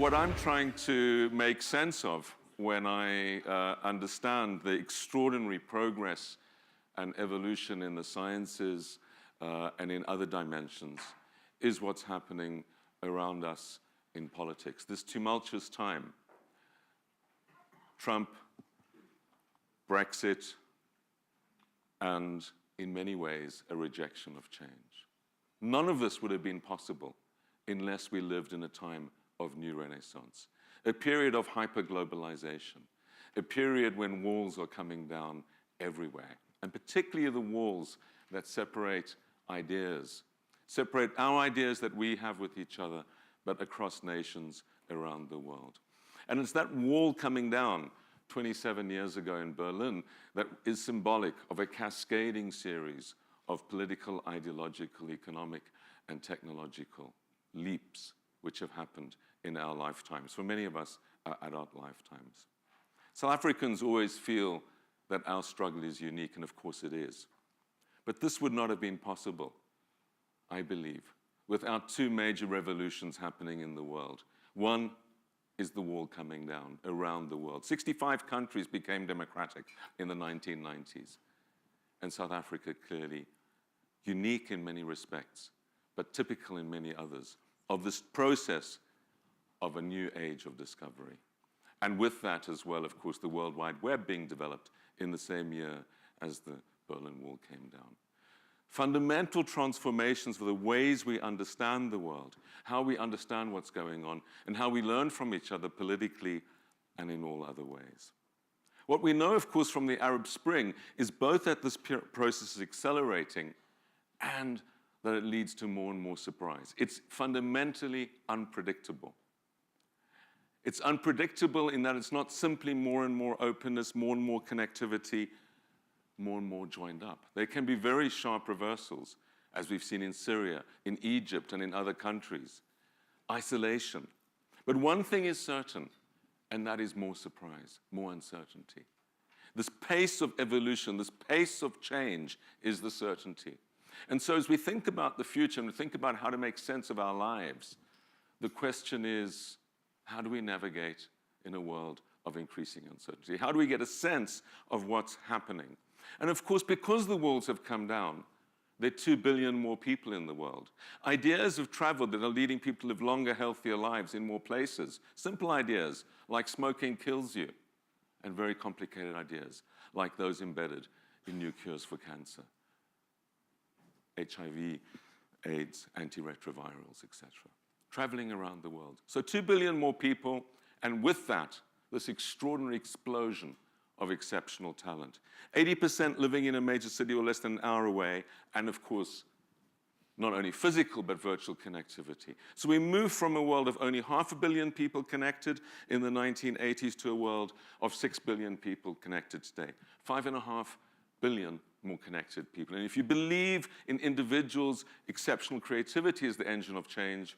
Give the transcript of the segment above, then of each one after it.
what I'm trying to make sense of when I understand the extraordinary progress and evolution in the sciences and in other dimensions is what's happening around us in politics. This tumultuous time, Trump, Brexit, and in many ways, a rejection of change. None of this would have been possible unless we lived in a time of new renaissance, a period of hyperglobalization, a period when walls are coming down everywhere, and particularly the walls that separate ideas, separate our ideas that we have with each other, but across nations around the world. And it's that wall coming down 27 years ago in Berlin that is symbolic of a cascading series of political, ideological, economic, and technological leaps which have happened in our lifetimes, for many of us, our adult lifetimes. South Africans always feel that our struggle is unique, and of course it is. But this would not have been possible, I believe, without two major revolutions happening in the world. One is the wall coming down around the world. 65 countries became democratic in the 1990s, and South Africa clearly unique in many respects, but typical in many others, of this process of a new age of discovery. And with that as well, of course, the World Wide Web being developed in the same year as the Berlin Wall came down. Fundamental transformations for the ways we understand the world, how we understand what's going on, and how we learn from each other politically and in all other ways. What we know, of course, from the Arab Spring is both that this process is accelerating and that it leads to more and more surprise. It's fundamentally unpredictable. It's unpredictable in that it's not simply more and more openness, more and more connectivity, more and more joined up. There can be very sharp reversals, as we've seen in Syria, in Egypt, and in other countries. Isolation. But one thing is certain, and that is more surprise, more uncertainty. This pace of evolution, this pace of change is the certainty. And so as we think about the future and we think about how to make sense of our lives, the question is, how do we navigate in a world of increasing uncertainty? How do we get a sense of what's happening? And of course, because the walls have come down, there are 2 billion more people in the world. Ideas have traveled that are leading people to live longer, healthier lives in more places. Simple ideas like smoking kills you, and very complicated ideas like those embedded in new cures for cancer, HIV, AIDS, antiretrovirals, etc. Traveling around the world. So 2 billion more people, and with that, this extraordinary explosion of exceptional talent. 80% living in a major city or less than an hour away, and of course, not only physical, but virtual connectivity. So we move from a world of only 500 million people connected in the 1980s to a world of 6 billion people connected today. 5.5 billion more connected people. And if you believe in individuals' exceptional creativity as the engine of change,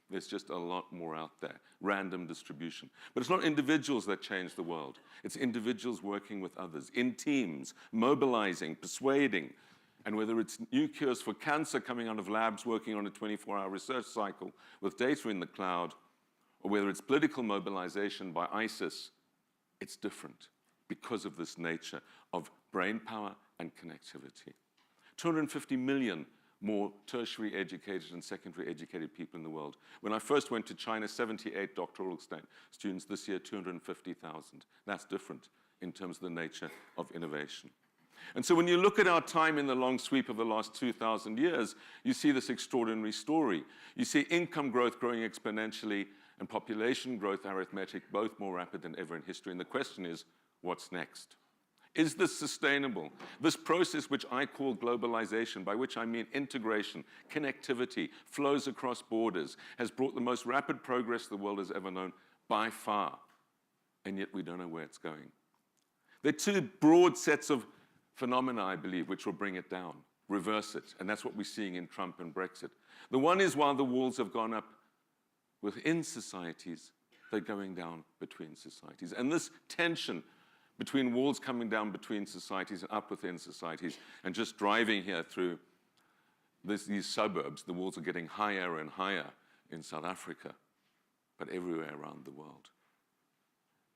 there's just a lot more out there, random distribution. But it's not individuals that change the world. It's individuals working with others, in teams, mobilizing, persuading. And whether it's new cures for cancer coming out of labs working on a 24-hour research cycle with data in the cloud, or whether it's political mobilization by ISIS, it's different because of this nature of brain power and connectivity. 250 million more tertiary educated and secondary educated people in the world. When I first went to China, 78 doctoral students. This year, 250,000. That's different in terms of the nature of innovation. And so when you look at our time in the long sweep of the last 2,000 years, you see this extraordinary story. You see income growth growing exponentially and population growth arithmetic both more rapid than ever in history. And the question is, what's next? Is this sustainable? This process, which I call globalisation, by which I mean integration, connectivity, flows across borders, has brought the most rapid progress the world has ever known by far. And yet we don't know where it's going. There are two broad sets of phenomena, I believe, which will bring it down, reverse it. And that's what we're seeing in Trump and Brexit. The one is while the walls have gone up within societies, they're going down between societies. And this tension between walls coming down between societies and up within societies, and just driving here through these suburbs, the walls are getting higher and higher in South Africa. but everywhere around the world,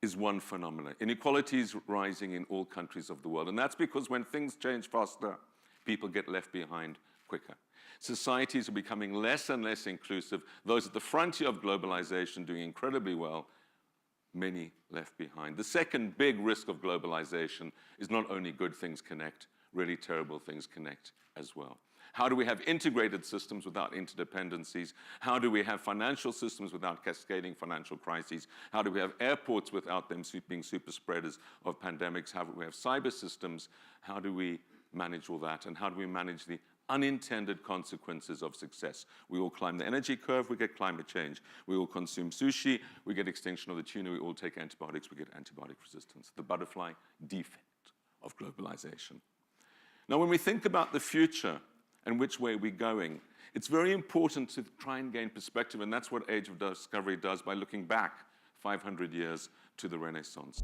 is one phenomenon. Inequality is rising in all countries of the world. And that's because when things change faster, people get left behind quicker. Societies are becoming less and less inclusive. Those at the frontier of globalization doing incredibly well, many left behind. The second big risk of globalization is not only good things connect, really terrible things connect as well. How do we have integrated systems without interdependencies? How do we have financial systems without cascading financial crises? How do we have airports without them being super spreaders of pandemics? How do we have cyber systems? How do we manage all that? And how do we manage the unintended consequences of success? We all climb the energy curve, we get climate change. We all consume sushi, we get extinction of the tuna. We all take antibiotics, we get antibiotic resistance. The butterfly defect of globalization. Now, when we think about the future and which way we're going, it's very important to try and gain perspective, and that's what Age of Discovery does by looking back 500 years to the Renaissance.